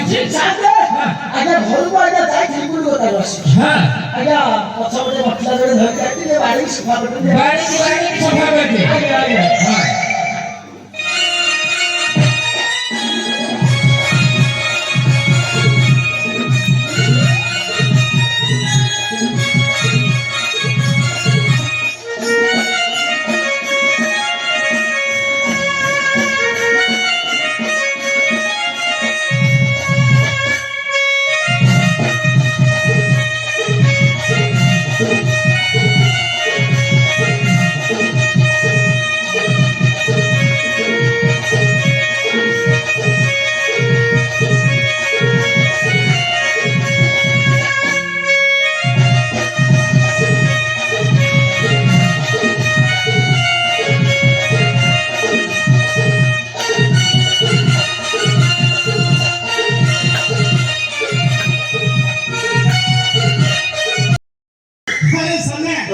जाते आगे घर को आगे जाई थिपुल गोता रसी हां आगे पछा बटे बटला जड़े धर के बाड़ी सफा कर बाड़ी सफा कर दे आगे हां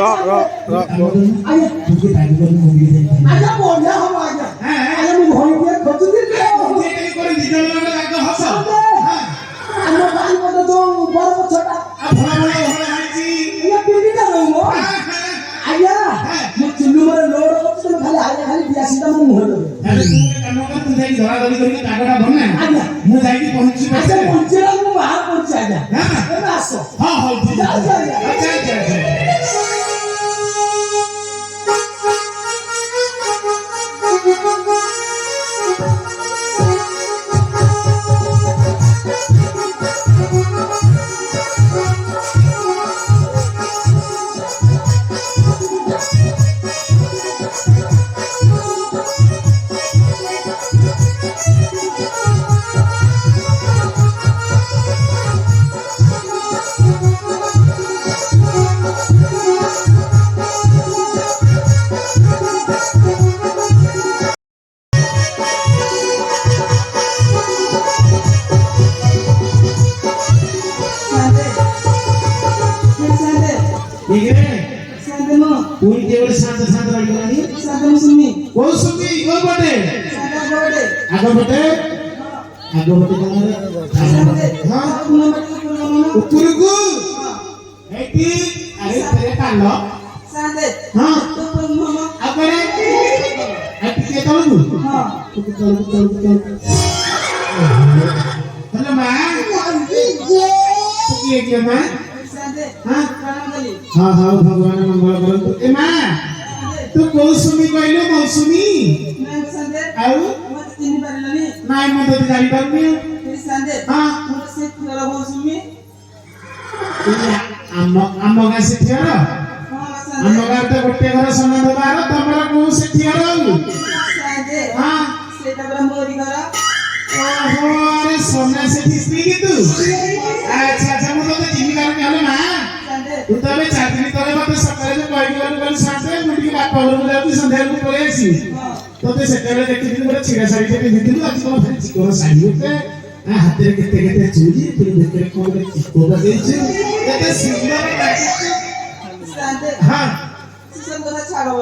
आया तुझे टाइम कर मूवी देख आजा बोल जा हम आजा आया मैं भोई के खोज दे ये कहीं कोई निकल ना लाग हस हां हम भाई को तो बड़ छोटा आ भला भला भाई जी ये पीड़ी का रो आया मैं चुल्लू मारे लोड को तो खाली आया खाली बिया सीधा मुंह हो दे अरे तू काम कर तू जाई धरा धरी करके टागड़ा बनना आया मैं जाई पहुंची अच्छा पहुंचे मैं बाहर पहुंच आजा हां आसो हां हां जा भगवान मंगल करंतु ए मां तू मौसुमी कहले मौसुमी आउ मत चिनि परलनी नाइ मत जानि परनी संदे हां मत से थोड़ा मौसुमी आम गाँ से थियर आम गाँ तो गोटे घर समान बार तमरा को से थियर हां सेटा बरा मोरी घर ओहो अरे सोना से थिस्ती की तू अच्छा अच्छा मु तो चिनि कर हलो ना तू तो बे चाकरी करे मते सकाळे जे कहि गलो साथे मुडी बापा घर को जाती संध्या को पळे आसी तो ते सेटेले देखिथिलु बडे छिरा साड़ी ते पिंधिलु आज तो फिर चिकोर साड़ी होते हाथ रे केते केते चूड़ी फिर देखरे कोन रे चिको बदेछि केते सुंदर लागे साथे हां सिसन को छाड़ो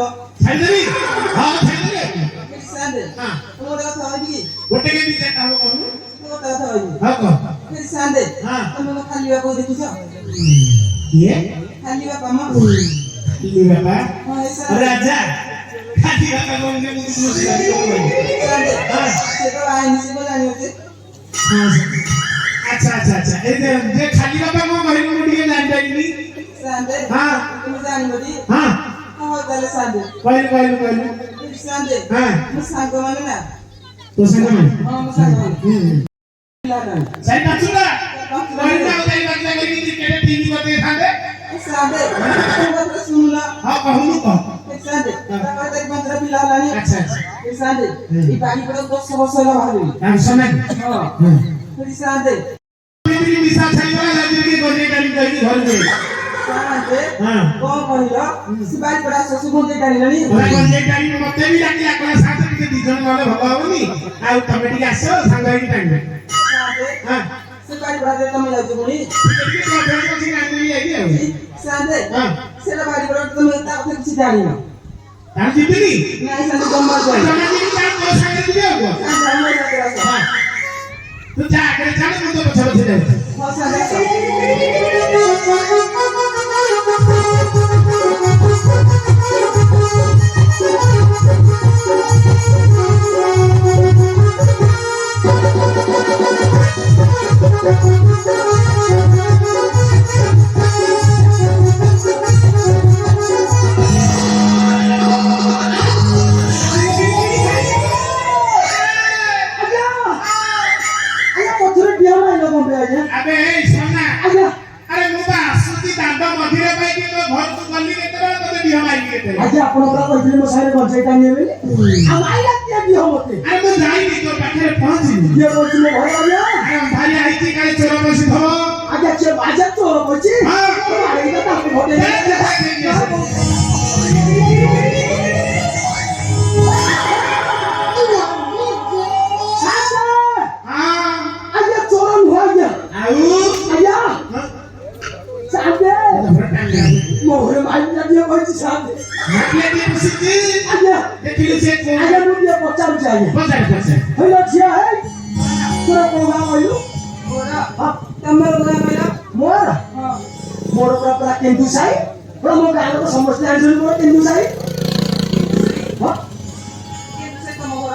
छाइदेबी हां छाइदेबी साथे हां तोरा कथा होई गोटे के बीच काम करू तोरा कथा होई हां को फिर साथे हां तुम खाली को देखिছো ये खाली बाबा मां खाली बाबा राजा खाली बाबा को ने मुझे हां से तो आए नहीं से जानी होते अच्छा अच्छा अच्छा ए जे खाली बाबा को कहि मुडी के जान जाइनी सांदे हां तुम जानी होती हां हां गले सांदे कहलु सांदे हां मु सांग माने ना तो सांग माने हां मु सांग माने सही नाचुला कोइना उदाई बागला गई केटे टीवी करते थांदे सांदे तुम सुनला हां कहनु कह सांदे ताका एक मंत्र पिला लानी अच्छा अच्छा सांदे ई बाड़ी पर 10 वर्ष ला भारी हम समय हां फिर सांदे मेरी मिसा छाइला लाजी के गोजे डाली गई घर में सांदे हां को कहिला सिबाई पड़ा ससु गोजे डाली लानी गोजे डाली मते भी डाकी आकला साथ के दी जण वाले भला होनी आ तमे टिके आसो संग ही टाइम सांदे हां सिबाई पड़ा दे तमे जाजो कोनी टिके तो भेट को नानी आई आई सांदे हां सेला बाड़ी पर तमे ता कुछ डाली ना तार जीतनी नहीं सांदे गम्मा जाए जाना जी ता को संग दियो को हां ତୁ ଯା ଆଗରେ ଚାଲେ ମୁଁ ତ ପଛେ ପଛେ ଯାଉଛି ଆବେ ଏଇ ସନା ଆରେ ମୁଁ ବା ଆସୁଛି ଦାଣ୍ଡ ମଝିରେ ପାଇକି ମୋ ଘରକୁ ଗଲି କେତେବେଳେ ତତେ ଦିହ ମାଇକି କେତେବେଳେ ଆଜି ଆପଣ ପୁରା କହିଥିଲେ ମୋ ସାଙ୍ଗରେ ଗଞ୍ଜେଇଟା ନିଏ ବୋଲି ଆଉ ମାଇଲା କିଏ ଦିଅ ମତେ ଆରେ ମୁଁ ଯାଇନି ତୋ ପାଖରେ ପହଞ୍ଚିନି କିଏ କହୁଛି ମୋ ଘର ଆଜ୍ଞା ଆରେ ଭାରି ଆଇଛି କାଳେ ଚୋର ବସିଥିବ ଆଜ୍ଞା କିଏ ବାଜା ଚୋର କହୁଛି ଏଇଟା ତାକୁ ଭୋଟେ ଆଜ୍ଞା ଚୋର ନୁହଁ ଆଜ୍ଞା ଆଉ ଆଜ୍ଞା ସାଥେ ମୋ ଘରେ ମାଇଲା ଦିଅ କହିଛି ସାଥେ ଆଜ୍ଞା ଦେଖିଲୁ ସେ ଆଜ୍ଞା ମୁଁ ଟିକେ ପଚାରୁଛି ଆଜ୍ଞା ପଚାର ପଚାର ହେଇଲୋ ଝିଅ ହେଇ ତୋର କୋଉ ଗାଁ କହିଲୁ ତମର ଗାଁ କହିଲ ମୋର ମୋର ପୁରା କେନ୍ଦୁ ସାହି ପୁରା ମୋ ଗାଁ ଲୋକ ସମସ୍ତେ ଜାଣିଛନ୍ତି ମୋର କେନ୍ଦୁ ସାହି ହଁ କିନ୍ତୁ ସେ ତମ ଘର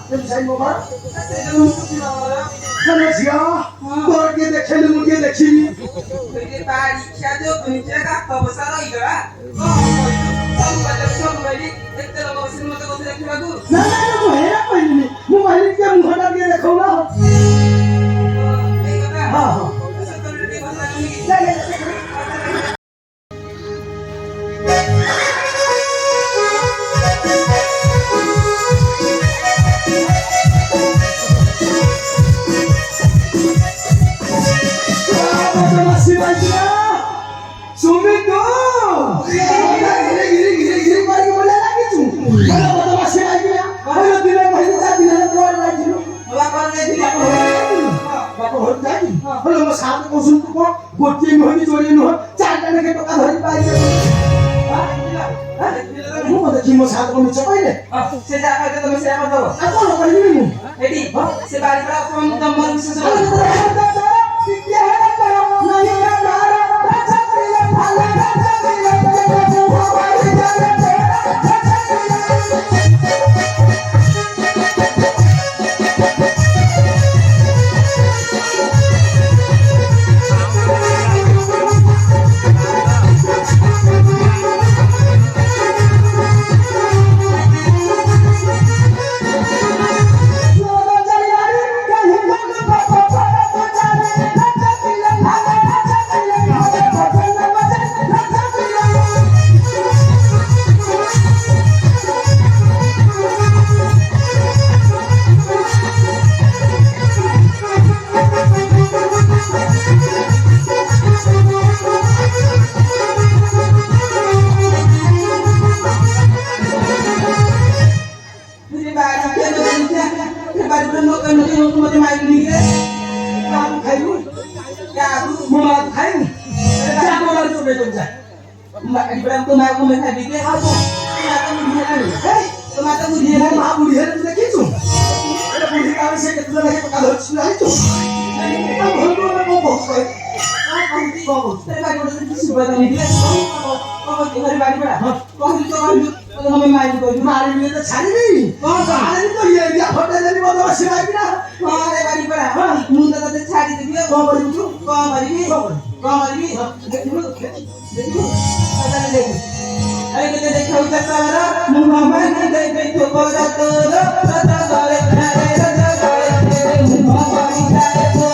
କେନ୍ଦୁ ସାହି ମୋ ଘର ସେଇଟା ମୁଁ ସୁଖୀ ଘର ହେଲୋ ଝିଅ ତୋର କିଏ ଦେଖେଇଲି ମୁଁ କିଏ ଦେଖିନି ସେଇଠି ବାଡ଼ି ଖିଆଦ ଘୁଞ୍ଚା ଗାତ ବସା ରହିଗଲା କଣ କହିଲୁ ସବୁ କହିଲି ଏତେ ଲୋକ ବସି ମତେ ବସି ଦେଖିବାକୁ ନା ନା ନା, ମୁଁ ହେରା କହିଲିନି ମୁଁ କହିଲି ଟିକେ ମୁହଁଟା ଟିକେ ଦେଖଉନା ଏଇ କଥା ହଁ ହଁ ସତରେ ଟିକେ ଭଲ ଲାଗୁନି କି? ଯା, ଯା, ଯା, ଯା। ବଦମାସି ବାଜିଲା ସୁମି ତୁ ଘିରି ଘିରି ଘିରି ଘିରି କରିକି ବୋଲେ ଲାଗିଛୁ ବଦମାସି ବାଜିଲା କହିଲ ଦିନେ କହିଲି ତା ଦିନେ କୁଆଡେ ଯାଇଥିଲୁ ବାପା ଯାଇଥିଲି ବାପ ଘରକୁ ଯାଇଥିଲି ହେଲେ ମୋ ସାଥେ କହୁଛନ୍ତି ତୁ କଣ ଗୋଟିଏ ନୁହେଁ କି ଯୋଡ଼ିଏ ନୁହେଁ ଚାରିଟା ଲେଖେ ଟଙ୍କା ଧରିକି ପାଇଲେ ମୁଁ କଣ ଦେଖି ମୋ ସାଥେ କଣ ମିଛ କହିଲେ ସେ ଯାହା କହିଲେ ତମେ ସେୟା କରିଦବ ଆଉ କଣ କହିବି ମୁଁ ଏଠି ସେ ବାଡ଼ି ପରା ତମର ବିଶେଷ मत माइल काम खाइबु म मात खाइबु क्या बोला तो बे तुम जा इब्राहिम को मार को मैं खा दी के हां तो माता बुढ़ी है मां बुढ़ी है तू देखी तू अरे बुढ़ी का से के तुला के पका धरछ नहीं तू अब घर को मैं बहुत कोई आ कम दी बाबू तेरे बारे में किसी बता नहीं दिया कौन के घर बाड़ी बड़ा कौन तो हमें मार को मारे में तो छाड़ी नहीं कौन सा मारे तो ये दिया होटल में बदवा सिवाई बिना कौन रे बाड़ी बड़ा मुंडा तो छाड़ी दे कौन बड़ी तू कौन मरी कौन मरी देखिबो पता नहीं अरे के देखो तसवारा मुंह में नहीं दे तो बोला तो पता करे रे रे मुंह में जाए तो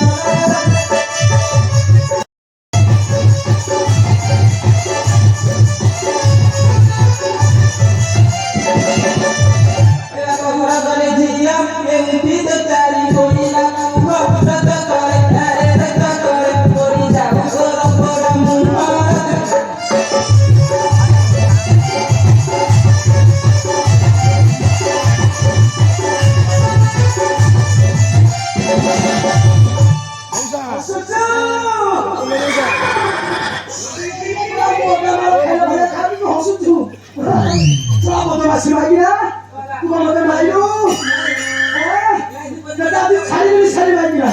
दादी सारी सारी बाजी ना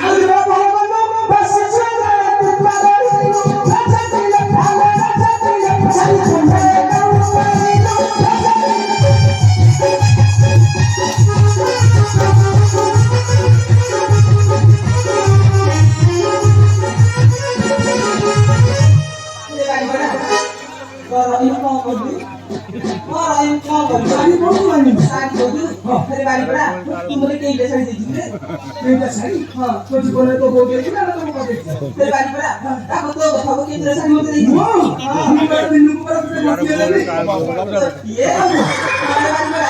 आज रात भर में बस चला तू पागल राजा दिल भाले राजा दिल सारी सुंदर सारी बोल मानी सारी बोल अरे बारी बड़ा तुम बोले कहीं ले सारी दीजिए बेटा सारी हां कुछ बोले तो बोल देगी ना तो बोल देगी अरे बारी बड़ा ताको तो बताओ कि तेरे सारी मत दीजिए हां हम बड़ा बिल्लू पर मत लगे ये अरे बारी बड़ा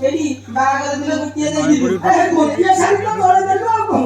तेरी बागा दिल गुटिया दे दी अरे मोतिया सारी तो तोड़ दे लो आपको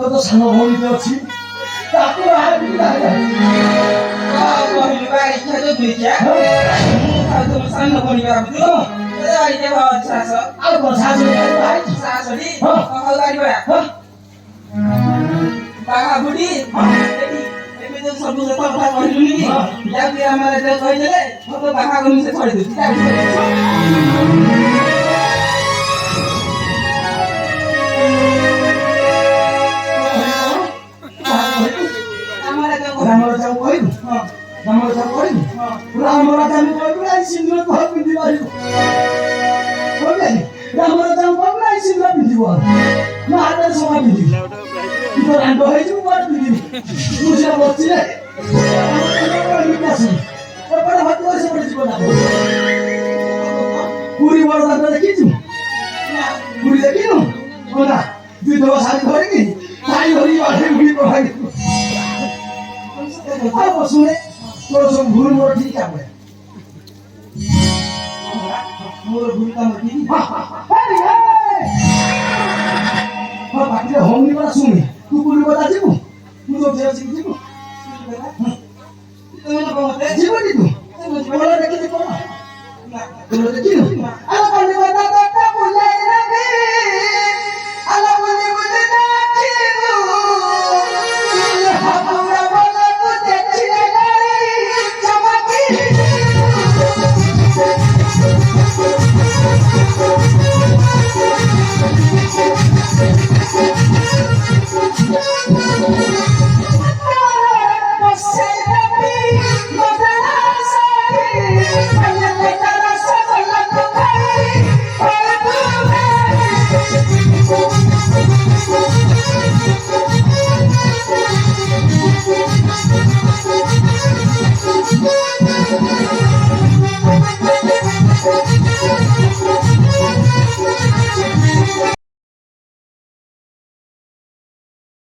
तो सानो भौणी तो अछि ताको बाहर बिदा है पहिलो बारी छ जो दुई क्या तो सानो पनि गरम थियो अरे बारी के भाव छ छ अब बसा जो भाइ सासरी बारी बडा बागा बुढी एमे जो सब लोग কথা কইলু নি যাকে আমরা যে কইলে তো বাঘা গনি से छोड़ दे रामरा जाऊ कहिनु रामरा जाऊ कहिनु रामरा जाऊ कहिनु आई सिंदूर को पिंदी मारियो बोले रामरा जाऊ कहिनु आई सिंदूर पिंदी हो न हात समा पिंदी तो रांडो है जो बात पिंदी मुझे बच्ची रे और बड़ा हाथ से पड़ जीवन पूरी बड़ा दादा देखिछु पूरी देखिनु होला दुई दो सारी धरिकी ताई हरि आठे मुड़ी को भाई अब सुने तो सब भूल मोर ठीक है मोर भूल का मत नहीं हां बाकी होम नहीं बड़ा सुने तू पूरी बता जीबू तू तो जेल से जीबू तो ना बहुत जीबू नी तू बोला देखि देखो ना बोला देखि ना